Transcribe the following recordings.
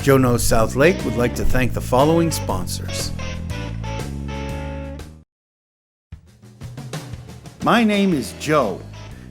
Joe Knows South Lake would like to thank the following sponsors. My name is Joe.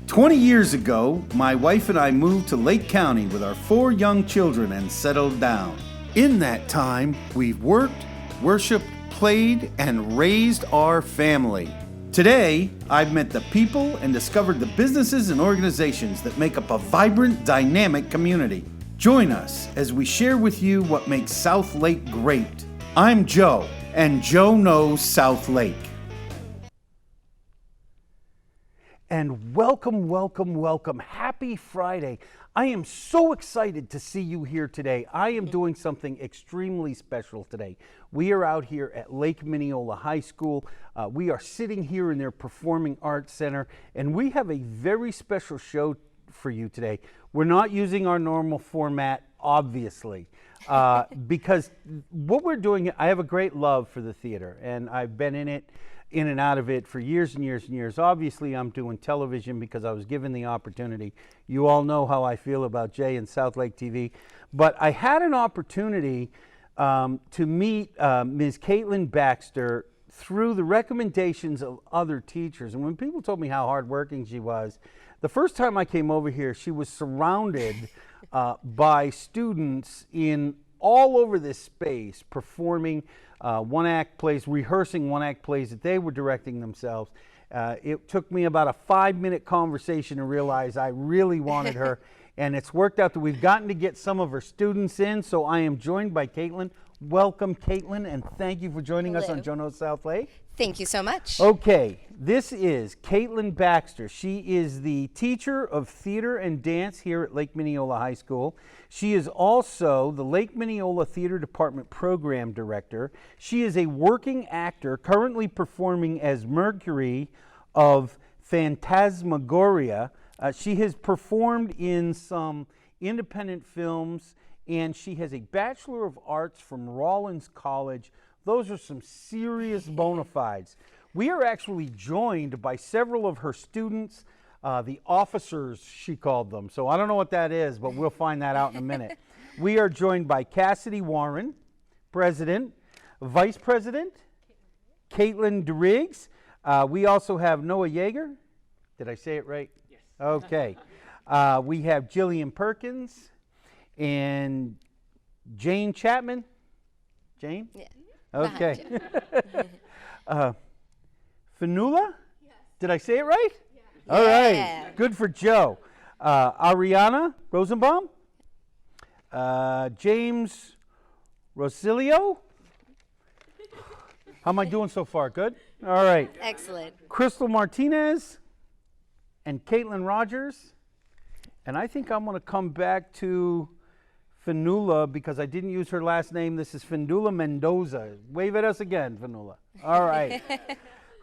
20 years ago, my wife and I moved to Lake County with our 4 young children and settled down. In that time, we've worked, worshiped, played, and raised our family. Today, I've met the people and discovered the businesses and organizations that make up a vibrant, dynamic community. Join us as we share with you what makes South Lake great. I'm Joe, and Joe Knows South Lake. And welcome, welcome, welcome. Happy Friday. I am so excited to see you here today. I am doing something extremely special today. We are out here at Lake Minneola High School. We are sitting here in their Performing Arts Center, and we have a very special show for you today. We're not using our normal format, obviously, because what we're doing, I have a great love for the theater, and I've been in and out of it for years and years and years. Obviously, I'm doing television because I was given the opportunity. You all know how I feel about Jay and South Lake TV. But I had an opportunity to meet Ms. Kaitlin Baxter through the recommendations of other teachers. And when people told me how hardworking she was, the first time I came over here, she was surrounded by students in all over this space performing one-act plays, rehearsing one-act plays that they were directing themselves. It took me about a 5-minute conversation to realize I really wanted her, and it's worked out that we've gotten to get some of her students in, so I am joined by Kaitlin. Welcome, Kaitlin, and thank you for joining us on Joe Knows South Lake. Thank you so much. Okay, this is Kaitlin Baxter. She is the teacher of theater and dance here at Lake Minneola High School. She is also the Lake Minneola Theater Department Program Director. She is a working actor currently performing as Mercury of Phantasmagoria. She has performed in some independent films, and she has a Bachelor of Arts from Rollins College. Those are some serious bona fides. We are actually joined by several of her students, the officers, she called them. So I don't know what that is, but we'll find that out in a minute. We are joined by Cassidy Warren, President, Vice President, Kaitlin DeRiggs. We also have Noah Yeager. Did I say it right? Yes. Okay. We have Jillian Perkins and Jane Chapman. Jane? Yeah. Okay. Fanula? Yes. Did I say it right? Yeah. All right. Good for Joe. Ariana Rosenbaum? James Rosilio? How am I doing so far? Good? All right. Excellent. Crystal Martinez and Caitlin Rogers. And I think I'm going to come back to Fanula because I didn't use her last name. This is Fanula Mendoza. Wave at us again, Fanula. All right.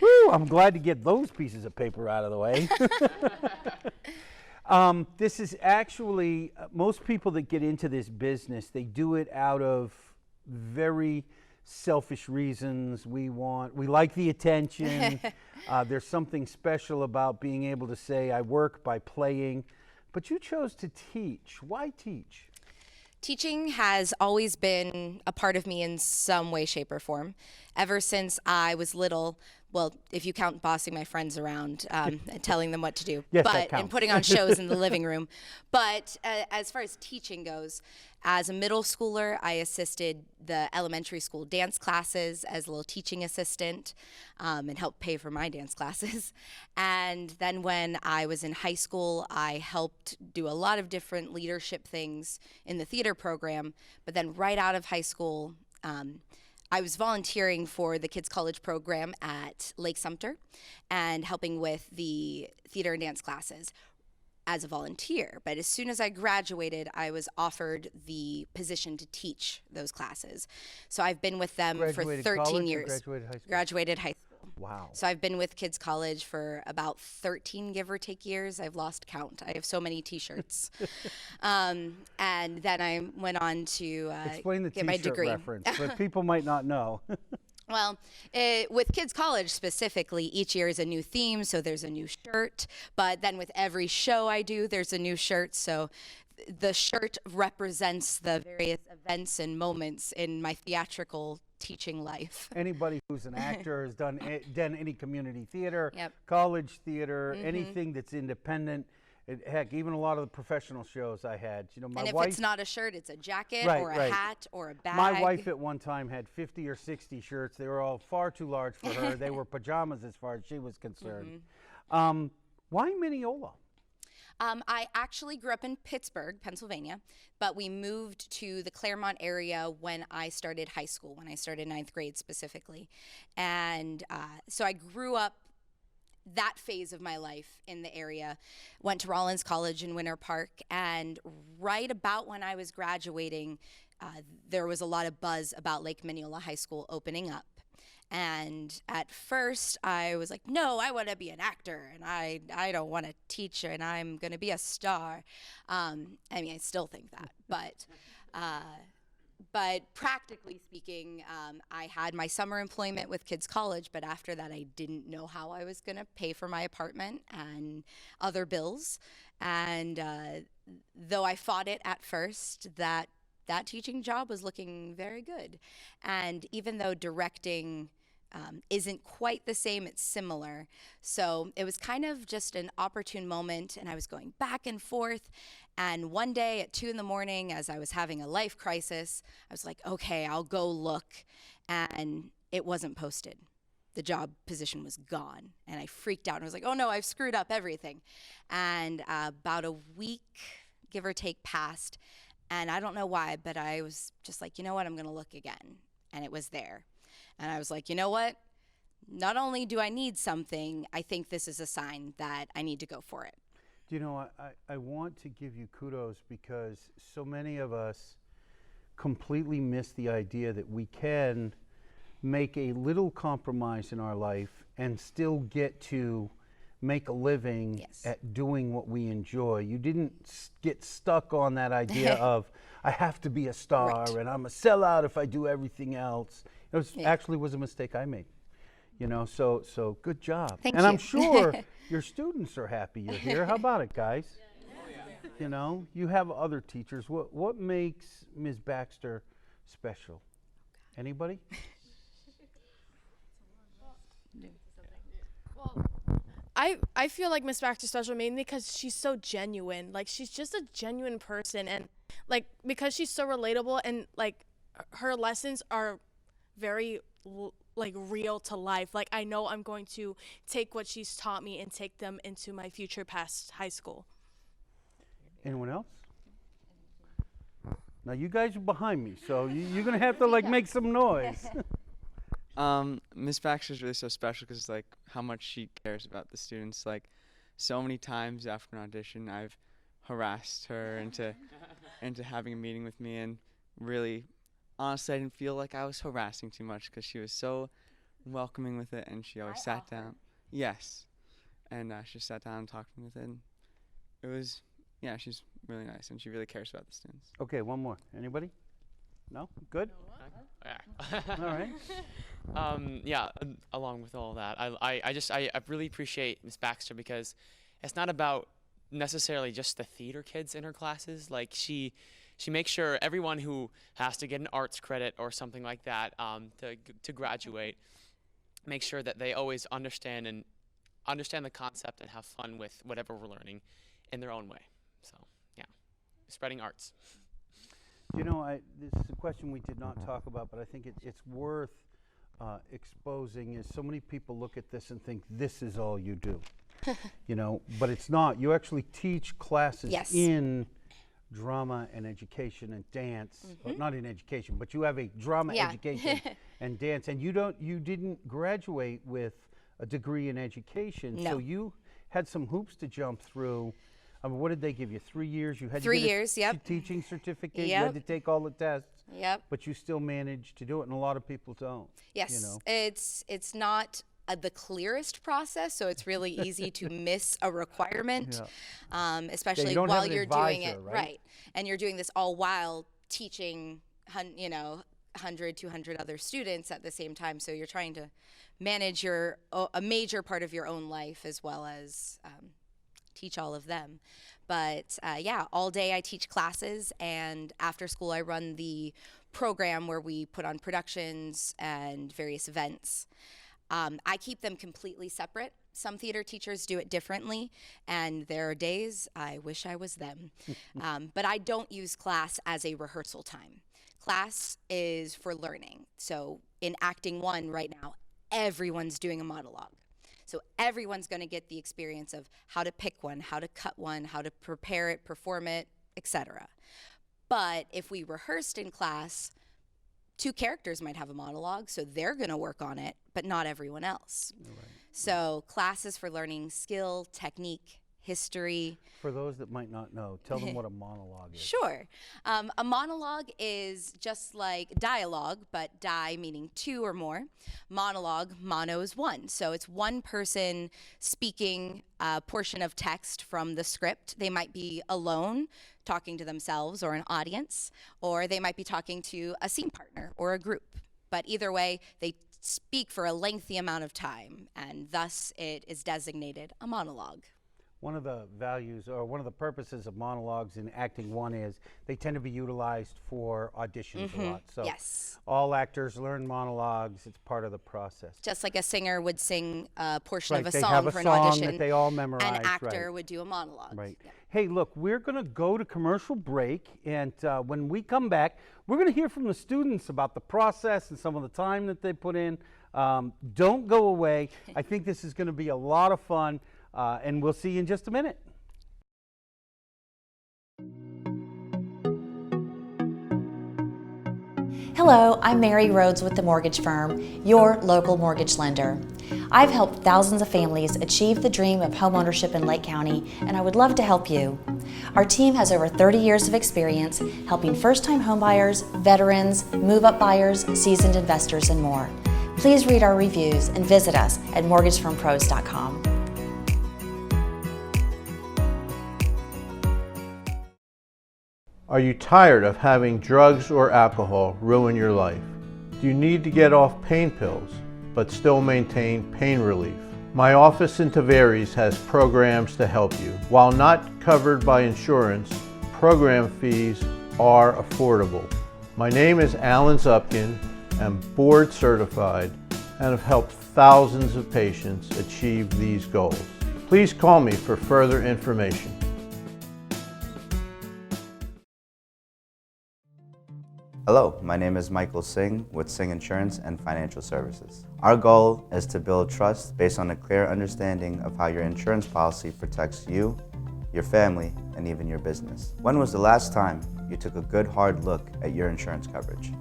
Woo, I'm glad to get those pieces of paper out of the way. This is actually, most people that get into this business, they do it out of very selfish reasons. We like the attention. There's something special about being able to say, I work by playing. But you chose to teach. Why teach? Teaching has always been a part of me in some way, shape, or form. Ever since I was little, well, if you count bossing my friends around and telling them what to do, yes, that counts. And putting on shows in the living room. But as far as teaching goes, as a middle schooler, I assisted the elementary school dance classes as a little teaching assistant and helped pay for my dance classes. And then when I was in high school, I helped do a lot of different leadership things in the theater program. But then right out of high school, I was volunteering for the Kids College program at Lake Sumter and helping with the theater and dance classes as a volunteer. But as soon as I graduated, I was offered the position to teach those classes. So I've been with them for 13 years. Graduated high school? Graduated high school. Wow. So I've been with Kids College for about 13, give or take, years. I've lost count. I have so many T-shirts. And then I went on to Explain the get my T-shirt degree. reference, but people might not know. Well, with Kids College specifically, each year is a new theme, so there's a new shirt. But then with every show I do, there's a new shirt. So the shirt represents the various events and moments in my theatrical teaching life. Anybody who's an actor has done any community theater, Yep. college theater, anything that's independent. Heck, even a lot of the professional shows I had. You know, my And if wife. it's not a shirt, it's a jacket Right, or a right. hat or a bag. My wife at one time had 50 or 60 shirts. They were all far too large for her. They were pajamas as far as she was concerned. Why Minneola? I actually grew up in Pittsburgh, Pennsylvania, but we moved to the Claremont area when I started high school, when I started ninth grade specifically. And so I grew up that phase of my life in the area, went to Rollins College in Winter Park, and right about when I was graduating, there was a lot of buzz about Lake Minneola High School opening up. And at first I was like, no, I want to be an actor, and I don't want to teach, and I'm going to be a star. I mean, I still think that, but practically speaking, I had my summer employment with Kids College, but after that, I didn't know how I was going to pay for my apartment and other bills. And though I fought it at first, that teaching job was looking very good. And even though directing isn't quite the same, it's similar. So it was kind of just an opportune moment, and I was going back and forth. And one day at 2 a.m, as I was having a life crisis, I was like, okay, I'll go look. And it wasn't posted. The job position was gone. And I freaked out and I was like, oh no, I've screwed up everything. And about a week, give or take, passed. And I don't know why, but I was just like, you know what, I'm going to look again. And it was there. And I was like, you know what? Not only do I need something, I think this is a sign that I need to go for it. Do you know, I want to give you kudos because so many of us completely miss the idea that we can make a little compromise in our life and still get to make a living Yes. at doing what we enjoy. You didn't get stuck on that idea of, I have to be a star Right. and I'm a sellout if I do everything else. It was Yeah. actually was a mistake I made. You know, so good job. Thank and you. I'm sure your students are happy you're here. How about it, guys? You know, you have other teachers. What makes Ms. Baxter special? Anybody? Well, I feel like Miss Baxter's special mainly because she's so genuine. Like, she's just a genuine person, and like because she's so relatable, and like her lessons are very like real to life. Like, I know I'm going to take what she's taught me and take them into my future past high school. Anyone else? Now you guys are behind me, so you're gonna have to like make some noise. Miss Baxter is really so special because like how much she cares about the students. Like so many times after an audition, I've harassed her into having a meeting with me, and really, honestly, I didn't feel like I was harassing too much because she was so welcoming with it, and she always sat down. Yes, and she sat down and talked to me with it. And it was, yeah, she's really nice, and she really cares about the students. Okay, one more. Anybody? No? Good? Yeah. All right. Yeah, along with all that, I really appreciate Miss Baxter because it's not about necessarily just the theater kids in her classes. Like she makes sure everyone who has to get an arts credit or something like that to graduate, make sure that they always understand the concept and have fun with whatever we're learning in their own way. So yeah, spreading arts. You know, this is a question we did not talk about, but I think it's worth exposing. Is so many people look at this and think this is all you do, you know, but it's not. You actually teach classes Yes. in drama and education and dance. Well, not in education, but you have a drama Yeah. education and dance, and you didn't graduate with a degree in education, No. so you had some hoops to jump through. I mean, what did they give you? 3 years? You had to 3 get a years, yep. teaching certificate. You Yep. had to take all the tests. Yep. But you still managed to do it, and a lot of people don't. Yes, You know? it's not the clearest process, so it's really easy to miss a requirement, especially don't have while an you're doing it advisor, right? and you're doing this all while teaching, 100, 200 other students at the same time. So you're trying to manage a major part of your own life as well as teach all of them. But yeah, all day I teach classes, and after school I run the program where we put on productions and various events. I keep them completely separate. Some theater teachers do it differently, and there are days I wish I was them. But I don't use class as a rehearsal time. Class is for learning. So in acting 1 right now, everyone's doing a monologue. So everyone's going to get the experience of how to pick one, how to cut one, how to prepare it, perform it, etc. But if we rehearsed in class, 2 characters might have a monologue, so they're going to work on it, but not everyone else. Right. So classes for learning skill, technique, history. For those that might not know, tell them what a monologue is. Sure. A monologue is just like dialogue, but die meaning 2 or more. Monologue, mono is 1. So it's one person speaking a portion of text from the script. They might be alone, talking to themselves or an audience, or they might be talking to a scene partner or a group. But either way, they speak for a lengthy amount of time, and thus it is designated a monologue. One of the values, or one of the purposes of monologues in acting 1 is they tend to be utilized for auditions a lot. So yes. All actors learn monologues. It's part of the process. Just like a singer would sing a portion Right, of a they song have a for an song audition, that they all memorize. an actor right. would do a monologue. Right. Yeah. Hey, look, we're going to go to commercial break, and when we come back, we're going to hear from the students about the process and some of the time that they put in. Don't go away. I think this is going to be a lot of fun, and we'll see you in just a minute. Hello, I'm Mary Rhodes with the mortgage firm, your local mortgage lender. I've helped thousands of families achieve the dream of homeownership in Lake County, and I would love to help you. Our team has over 30 years of experience helping first-time homebuyers, veterans, move-up buyers, seasoned investors, and more. Please read our reviews and visit us at mortgagefirmpros.com. Are you tired of having drugs or alcohol ruin your life? Do you need to get off pain pills, but still maintain pain relief? My office in Tavares has programs to help you. While not covered by insurance, program fees are affordable. My name is Alan Zupkin. I'm board certified and have helped thousands of patients achieve these goals. Please call me for further information. Hello, my name is Michael Singh with Singh Insurance and Financial Services. Our goal is to build trust based on a clear understanding of how your insurance policy protects you, your family, and even your business. When was the last time you took a good hard look at your insurance coverage?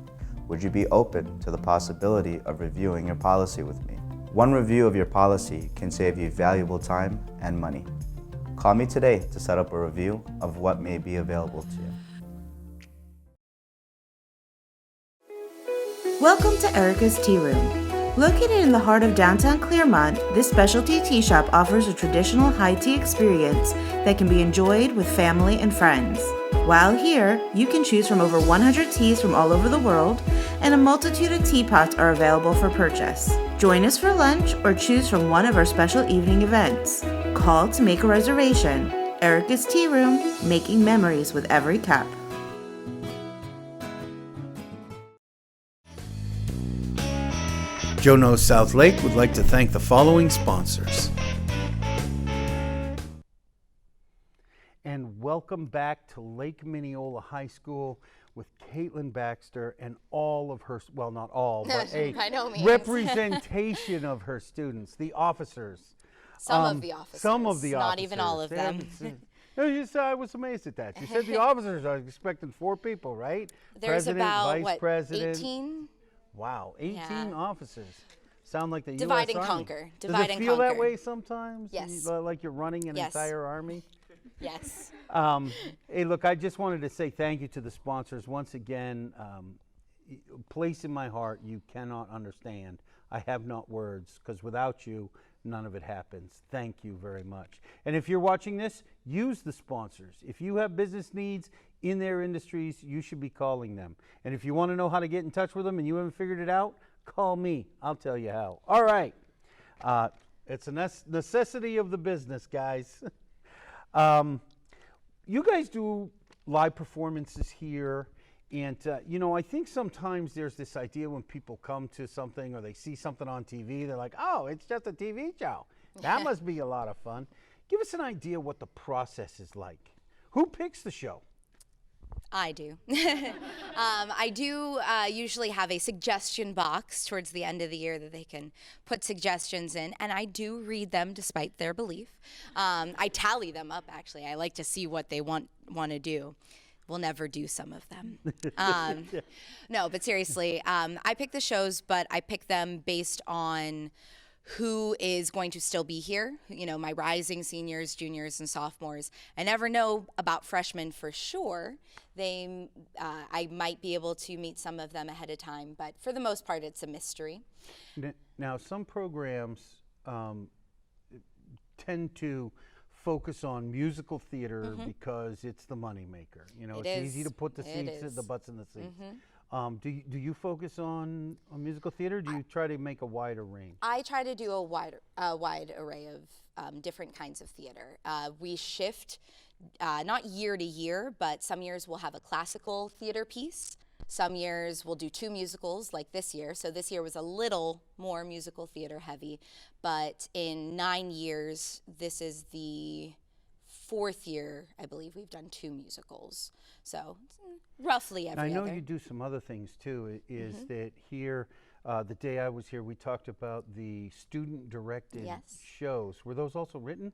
Would you be open to the possibility of reviewing your policy with me? One review of your policy can save you valuable time and money. Call me today to set up a review of what may be available to you. Welcome to Erica's Tea Room. Located in the heart of downtown Claremont, this specialty tea shop offers a traditional high tea experience that can be enjoyed with family and friends. While here, you can choose from over 100 teas from all over the world, and a multitude of teapots are available for purchase. Join us for lunch or choose from one of our special evening events. Call to make a reservation. Erica's Tea Room, making memories with every cup. Joe Knows South Lake would like to thank the following sponsors. And welcome back to Lake Minneola High School with Kaitlin Baxter and all of her, well, not all, but a By no means. representation of her students, the officers. Some of the officers. Some of the officers. Not even all of them. I was amazed at that. You said the officers. I was expecting 4 people, right? There's President, about, Vice President. 18? Wow, 18 Yeah. officers. Sound like the Divide U.S. and Army. conquer. Does Divide it and feel that conquer. way sometimes? Yes. Like you're running an Yes. entire army? Yes. Hey, look, I just wanted to say thank you to the sponsors. Once again, place in my heart you cannot understand. I have not words, because without you, none of it happens. Thank you very much. And if you're watching this, use the sponsors. If you have business needs, in their industries, you should be calling them. And if you want to know how to get in touch with them and you haven't figured it out, call me. I'll tell you how. All right. It's a necessity of the business, guys. You guys do live performances here. And, I think sometimes there's this idea when people come to something or they see something on TV, they're like, oh, it's just a TV show. That must be a lot of fun. Give us an idea what the process is like. Who picks the show? I do. I do usually have a suggestion box towards the end of the year that they can put suggestions in, and I do read them despite their belief. I tally them up, actually. I like to see what they want to do. We'll never do some of them. No, but seriously, I pick the shows, but I pick them based on who is going to still be here, my rising seniors, juniors, and sophomores. I never know about freshmen for sure. I might be able to meet some of them ahead of time, but for the most part, it's a mystery. Now, some programs tend to focus on musical theater because it's the moneymaker. It's easy to put the butts in the seats. Do you focus on musical theater? Do you try to make a wider range? I try to do a wide array of different kinds of theater. We shift not year to year, but some years we'll have a classical theater piece. Some years we'll do 2 musicals, like this year. So this year was a little more musical theater heavy, but in 9 years, this is the 4th year, I believe, we've done 2 musicals. So roughly every I know other. you do some other things too. Is that here, the day I was here, we talked about the student-directed shows. Were those also written?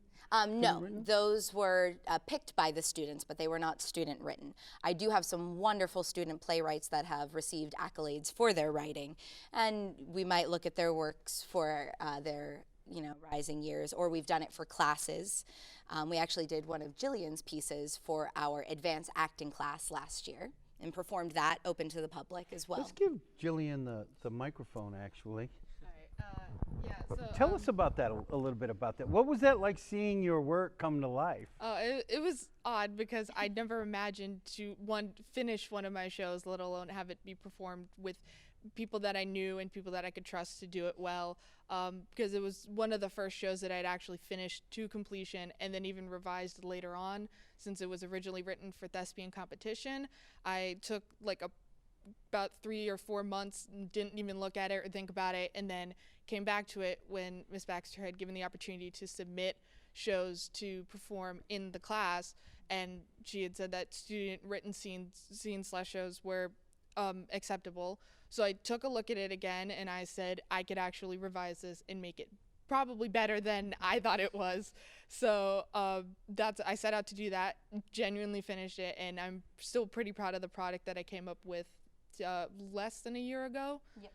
No, those were picked by the students, but they were not student written. I do have some wonderful student playwrights that have received accolades for their writing, and we might look at their works for their rising years, or we've done it for classes. We actually did one of Jillian's pieces for our advanced acting class last year and performed that open to the public as well. Let's give Jillian the microphone, actually. So, Tell us about that, a little bit about that. What was that like, seeing your work come to life? It was odd because I never imagined to finish one of my shows, let alone have it be performed with people that I knew and people that I could trust to do it well, because it was one of the first shows that I'd actually finished to completion and then even revised later on, since it was originally written for thespian competition. I took about 3 or 4 months, didn't even look at it or think about it, and then came back to it when Miss Baxter had given the opportunity to submit shows to perform in the class, and she had said that student written scenes/shows were acceptable. So I took a look at it again and I said I could actually revise this and make it probably better than I thought it was. So I set out to do that, genuinely finished it, and I'm still pretty proud of the product that I came up with less than a year ago. Yep.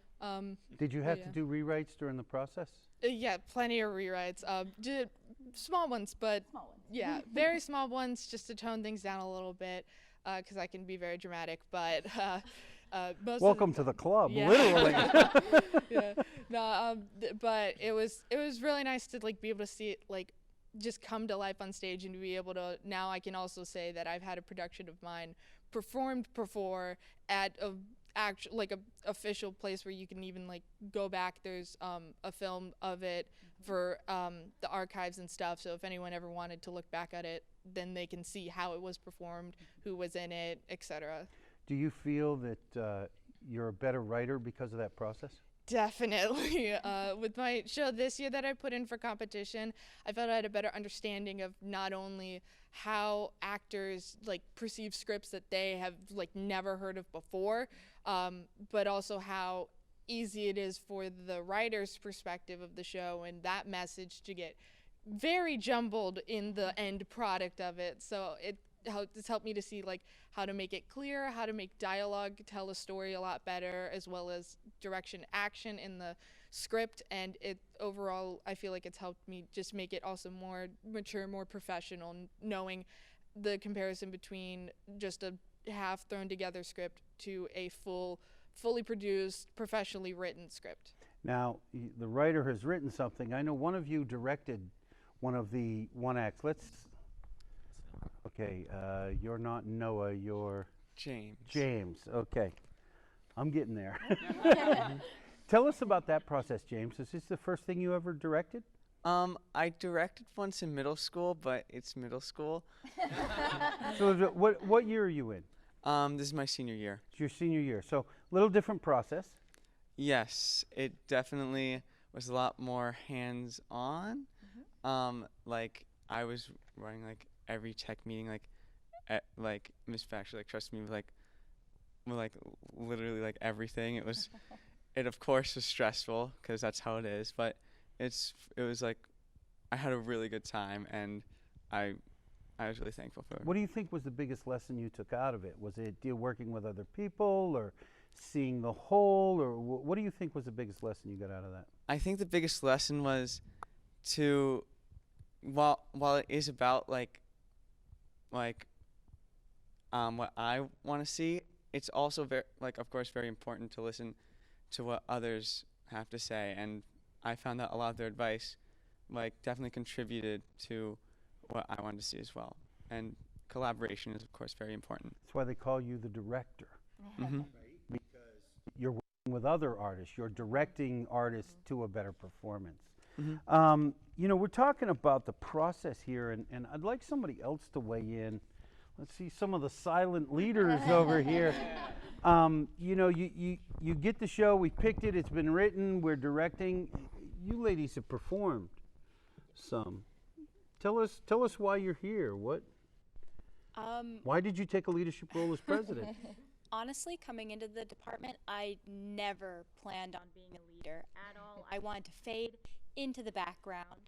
Did you have to do rewrites during the process? Yeah, plenty of rewrites. Did small ones, but yeah, very small ones, just to tone things down a little bit, because I can be very dramatic. But welcome to the club, yeah. literally. Yeah. No, but it was really nice to be able to see it just come to life on stage, and to be able to, now I can also say that I've had a production of mine performed before at a official place where you can even go back. There's a film of it for the archives and stuff, so if anyone ever wanted to look back at it, then they can see how it was performed, who was in it, etc. Do you feel that you're a better writer because of that process? Definitely. With my show this year that I put in for competition, I felt I had a better understanding of not only how actors perceive scripts that they have never heard of before, but also how easy it is for the writer's perspective of the show and that message to get very jumbled in the end product of it. So it's helped me to see how to make it clear, how to make dialogue tell a story a lot better, as well as direction action in the script. And it overall, I feel like it's helped me just make it also more mature, more professional, knowing the comparison between just a half thrown together script to a fully produced, professionally written script. Now, the writer has written something. I know one of you directed one of the one acts. Okay, you're not Noah, you're James. James. Okay, I'm getting there. Tell us about that process, James. Is this the first thing you ever directed? I directed once in middle school, but it's middle school. So what year are you in? This is my senior year. It's your senior year. So a little different process. Yes, it definitely was a lot more hands-on. Like I was running like every tech meeting, like Miss Baxter like trusted me with like literally like everything. It of course was stressful because that's how it is, but it was like I had a really good time, and I was really thankful for it. What do you think was the biggest lesson you took out of it? Was it working with other people, or seeing the whole, or what do you think was the biggest lesson you got out of that? I think the biggest lesson was to, while it is about like what I want to see, it's also very of course very important to listen to what others have to say, and I found that a lot of their advice definitely contributed to what I wanted to see as well. And collaboration is of course very important. That's why they call you the director. Mm-hmm. Because you're working with other artists, you're directing artists to a better performance. Mm-hmm. We're talking about the process here, and I'd like somebody else to weigh in. Let's see some of the silent leaders over here. You get the show, we picked it, it's been written, we're directing. You ladies have performed some. Tell us why you're here. Why did you take a leadership role as president? Honestly, coming into the department, I never planned on being a leader at all. I wanted to fade into the background.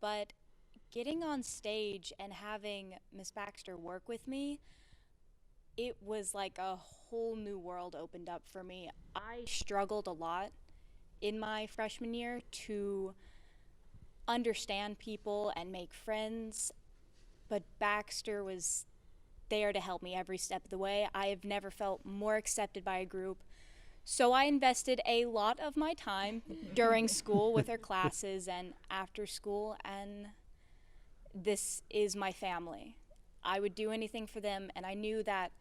But getting on stage and having Miss Baxter work with me, it was like a whole new world opened up for me. I struggled a lot in my freshman year to understand people and make friends, but Baxter was there to help me every step of the way. I have never felt more accepted by a group. So I invested a lot of my time during school with her classes and after school, and this is my family. I would do anything for them, and I knew that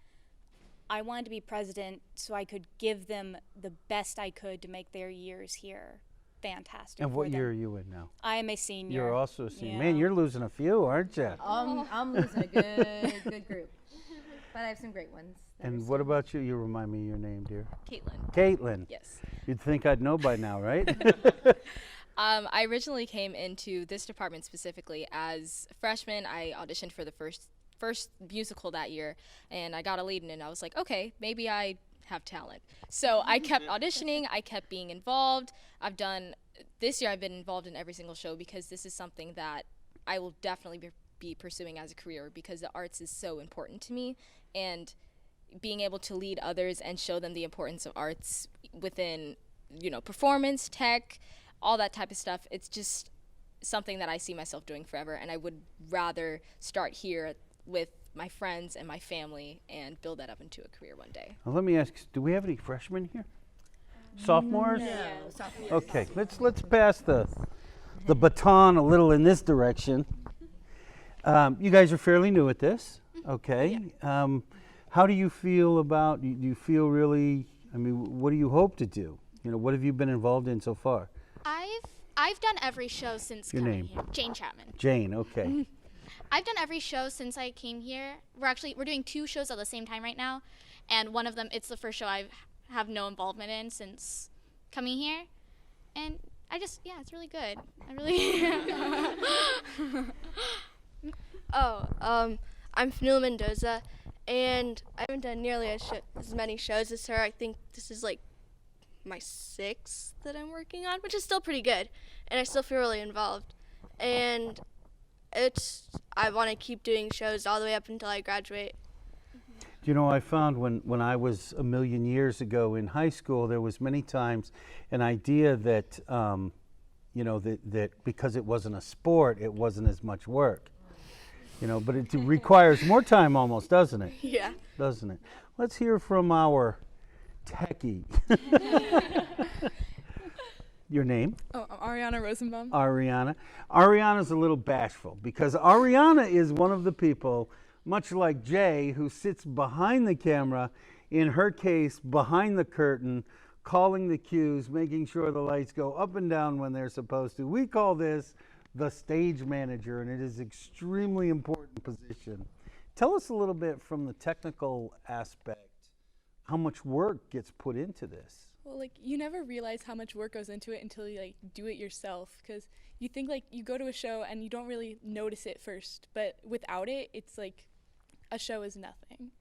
I wanted to be president so I could give them the best I could to make their years here fantastic. And what for them. year are you in now? I am a senior. You're also a senior. Yeah. Man, you're losing a few, aren't you? I'm losing a good group, but I have some great ones. And what about you? You remind me of your name, dear. Kaitlin. Caitlin. Yes. You'd think I'd know by now, right? I originally came into this department specifically as a freshman. I auditioned for the first musical that year, and I got a lead in it, and I was like, okay, maybe I have talent. So I kept auditioning, I kept being involved. This year I've been involved in every single show because this is something that I will definitely be pursuing as a career because the arts is so important to me, and being able to lead others and show them the importance of arts within, performance, tech, all that type of stuff. It's just something that I see myself doing forever, and I would rather start here with my friends and my family and build that up into a career one day. Well, let me ask, do we have any freshmen here? Sophomores? No, sophomores. Okay, let's pass the baton a little in this direction. You guys are fairly new at this, okay? Yeah. How do you feel about, do you feel really, what do you hope to do? What have you been involved in so far? I've done every show since Your coming name? here. Jane Chapman. Jane, okay. I've done every show since I came here. We're doing 2 shows at the same time right now, and one of them, it's the first show I have no involvement in since coming here, and it's really good. I'm Fanula Mendoza, and I haven't done nearly as many shows as her. I think this is like my 6th that I'm working on, which is still pretty good, and I still feel really involved. And I want to keep doing shows all the way up until I graduate. I found when I was a million years ago in high school, there was many times an idea that, that because it wasn't a sport, it wasn't as much work. But it requires more time almost, doesn't it? Yeah. Doesn't it? Let's hear from our techie. Your name? Oh, I'm Ariana Rosenbaum. Ariana's a little bashful because Ariana is one of the people much like Jay, who sits behind the camera, in her case, behind the curtain, calling the cues, making sure the lights go up and down when they're supposed to. We call this the stage manager, and it is an extremely important position. Tell us a little bit from the technical aspect, how much work gets put into this. Well, like, you never realize how much work goes into it until you, like, do it yourself, because you think, like, you go to a show and you don't really notice it first, but without it, it's like a show is nothing.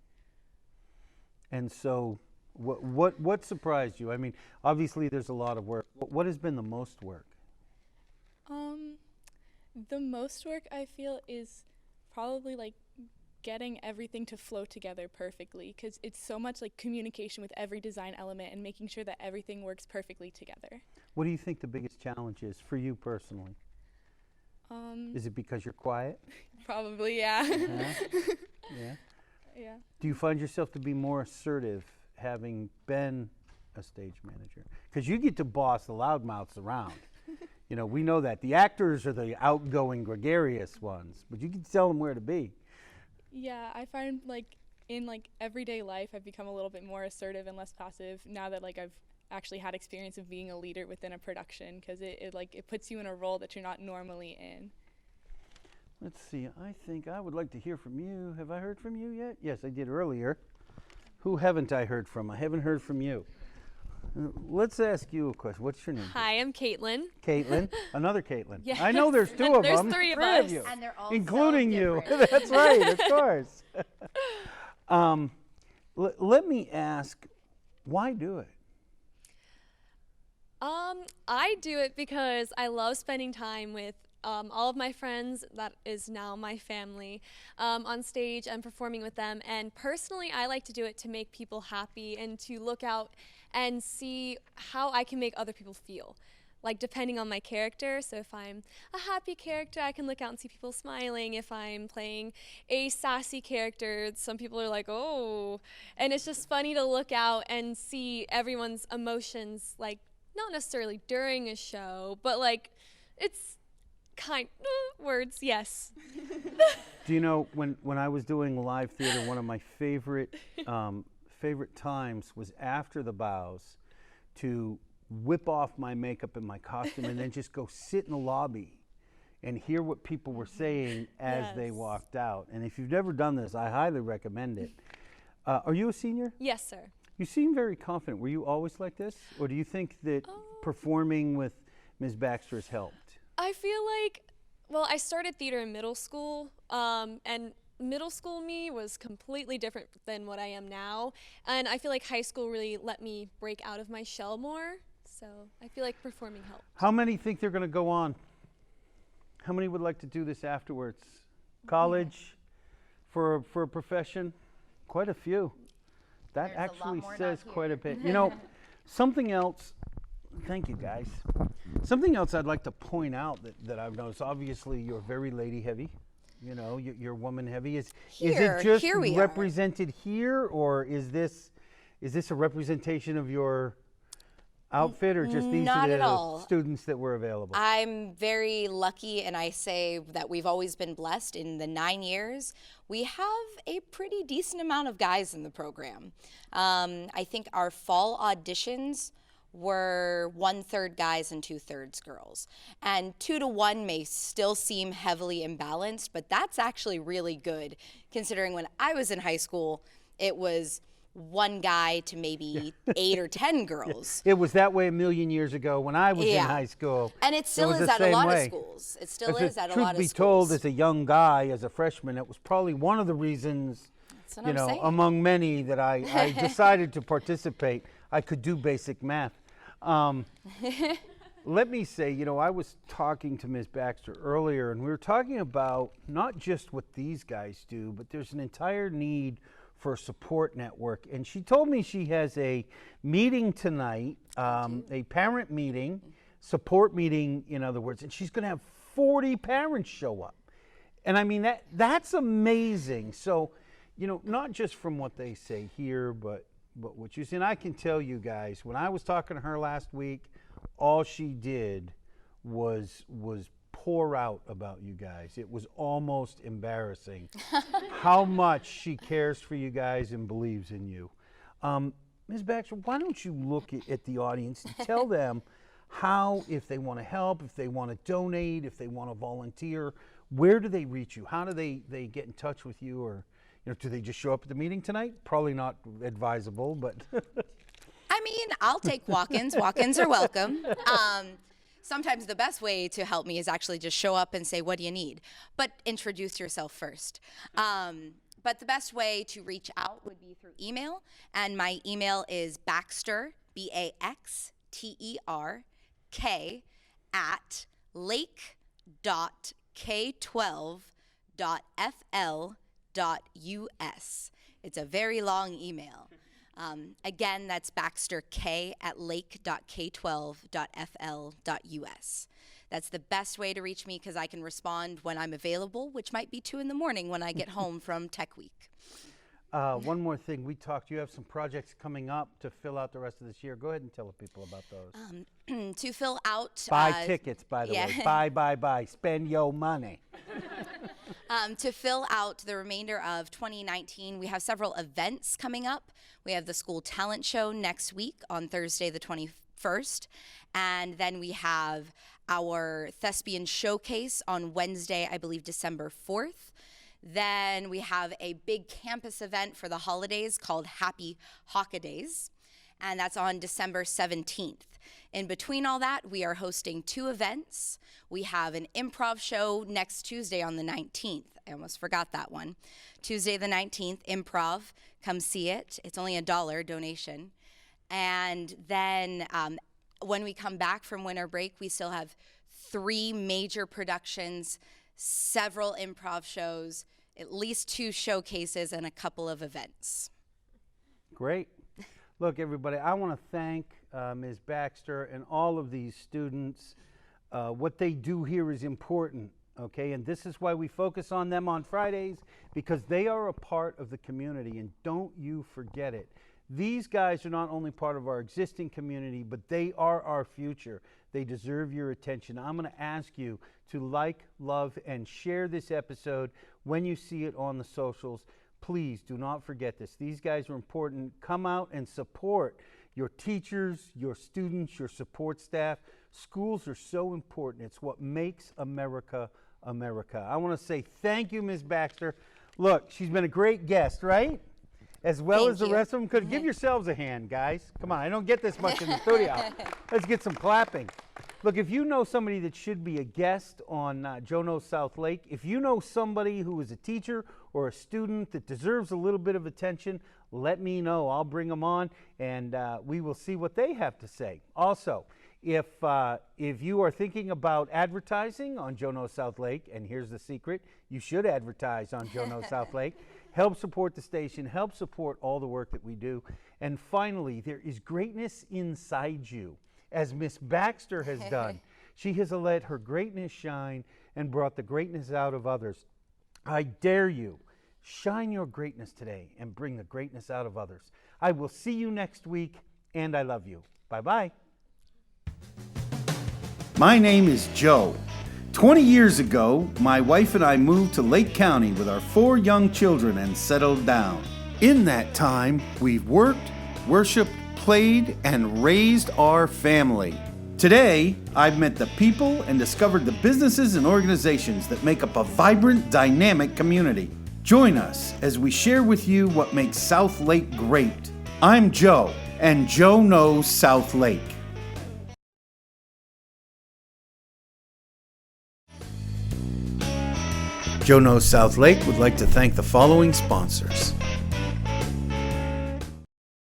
And so what surprised you? I mean, obviously there's a lot of work. What has been the most work? The most work I feel is probably, like, getting everything to flow together perfectly, because it's so much like communication with every design element and making sure that everything works perfectly together. What do you think the biggest challenge is for you personally? Is it because you're quiet? Probably, yeah. Yeah. Yeah. Do you find yourself to be more assertive having been a stage manager? Because you get to boss the loudmouths around. You know, we know that. The actors are the outgoing, gregarious ones, but you can tell them where to be. Yeah, I find, like, in, like, everyday life, I've become a little bit more assertive and less passive now that, like, I've actually had experience of being a leader within a production, because it puts you in a role that you're not normally in. Let's see, I think I would like to hear from you. Have I heard from you yet? Yes, I did earlier. Who haven't I heard from? I haven't heard from you. Let's ask you a question. What's your name? Hi, I'm Kaitlin. Kaitlin? Another Kaitlin. Yes. I know there's two of There's them. three of us. You. And they're all including so you. different. That's right, of course. Let me ask, why do it? I do it because I love spending time with all of my friends, that is now my family, on stage and performing with them. And personally, I like to do it to make people happy and to look out and see how I can make other people feel, like depending on my character. So if I'm a happy character, I can look out and see people smiling. If I'm playing a sassy character, some people are like, oh. And it's just funny to look out and see everyone's emotions, like not necessarily during a show, but like it's words, yes. Do you know, when I was doing live theater, one of my favorite times was after the bows to whip off my makeup and my costume and then just go sit in the lobby and hear what people were saying as they walked out. And if you've never done this, I highly recommend it. Are you a senior? Yes, sir. You seem very confident. Were you always like this? Or do you think that performing with Ms. Baxter has helped? I feel like, well, I started theater in middle school, and middle school me was completely different than what I am now. And I feel like high school really let me break out of my shell more. So I feel like performing helped. How many think they're going to go on? How many would like to do this afterwards? College for a profession? Quite a few. That actually says quite a bit. You know, something else, thank you guys. Something else I'd like to point out that I've noticed, obviously you're very lady heavy, you know, you're woman heavy. Is it just represented here, or is this a representation of your outfit, or just these Not are at the all. students that were available? I'm very lucky, and I say that we've always been blessed. In the 9 years, we have a pretty decent amount of guys in the program. I think our fall auditions were 1/3 guys and 2/3 girls. And 2 to 1 may still seem heavily imbalanced, but that's actually really good, considering when I was in high school, it was 1 guy to maybe 8 or 10 girls. It was that way a million years ago when I was in high school. And it still is at a lot of schools. It still is at a lot of schools. Truth be told, as a young guy, as a freshman, it was probably one of the reasons, you know, among many, that I decided to participate. I could do basic math. Let me say, you know, I was talking to Ms. Baxter earlier, and we were talking about not just what these guys do, but there's an entire need for a support network. And she told me she has a meeting tonight, a parent meeting, support meeting, in other words, and she's going to have 40 parents show up. And I mean, that's amazing. So, you know, not just from what they say here, but what you see. And I can tell you guys, when I was talking to her last week, all she did was pour out about you guys. It was almost embarrassing how much she cares for you guys and believes in you. Ms. Baxter, why don't you look at the audience and tell them how, if they want to help, if they want to donate, if they want to volunteer, where do they reach you? How do they get in touch with you? Or, do they just show up at the meeting tonight? Probably not advisable, but. I mean, I'll take walk-ins. Walk-ins are welcome. Sometimes the best way to help me is actually just show up and say, what do you need? But introduce yourself first. But the best way to reach out would be through email. And my email is Baxter, BAXTERK, at lake.k12.fl.us. It's a very long email. Again, that's Baxter K at lake.k12.fl.us. That's the best way to reach me because I can respond when I'm available, which might be 2 in the morning when I get home from Tech Week. One more thing. We talked, you have some projects coming up to fill out the rest of this year. Go ahead and tell the people about those. To fill out... Buy tickets, by the way. Buy. Spend your money. To fill out the remainder of 2019, we have several events coming up. We have the school talent show next week on Thursday the 21st. And then we have our thespian showcase on Wednesday, I believe December 4th. Then we have a big campus event for the holidays called Happy Hockadays, and that's on December 17th. In between all that, we are hosting 2 events. We have an improv show next Tuesday on the 19th. I almost forgot that one. Tuesday the 19th, improv. Come see it. It's only $1 donation. And then when we come back from winter break, we still have 3 major productions, several improv shows, at least 2 showcases, and a couple of events. Great. Look, everybody, I want to thank Ms. Baxter and all of these students. What they do here is important, okay? And this is why we focus on them on Fridays, because they are a part of the community, and don't you forget it. These guys are not only part of our existing community, but they are our future. They deserve your attention. I'm going to ask you to like, love, and share this episode when you see it on the socials. Please do not forget this. These guys are important. Come out and support your teachers, your students, your support staff. Schools are so important. It's what makes America, America. I want to say thank you, Ms. Baxter. Look, she's been a great guest, right? As well as the rest of them. Could give yourselves a hand, guys. Come on, I don't get this much in the studio. Let's get some clapping. Look, if you know somebody that should be a guest on Joe Knows South Lake, if you know somebody who is a teacher or a student that deserves a little bit of attention, let me know. I'll bring them on, and we will see what they have to say. Also, if you are thinking about advertising on Joe Knows South Lake, and here's the secret, you should advertise on Joe Knows South Lake. Help support the station, help support all the work that we do. And finally, there is greatness inside you, as Miss Baxter has done. She has let her greatness shine and brought the greatness out of others. I dare you, shine your greatness today and bring the greatness out of others. I will see you next week, and I love you. Bye-bye. My name is Joe. 20 years ago, my wife and I moved to Lake County with our 4 young children and settled down. In that time, we've worked, worshiped, played, and raised our family. Today, I've met the people and discovered the businesses and organizations that make up a vibrant, dynamic community. Join us as we share with you what makes South Lake great. I'm Joe, and Joe Knows South Lake. Joe Knows South Lake would like to thank the following sponsors: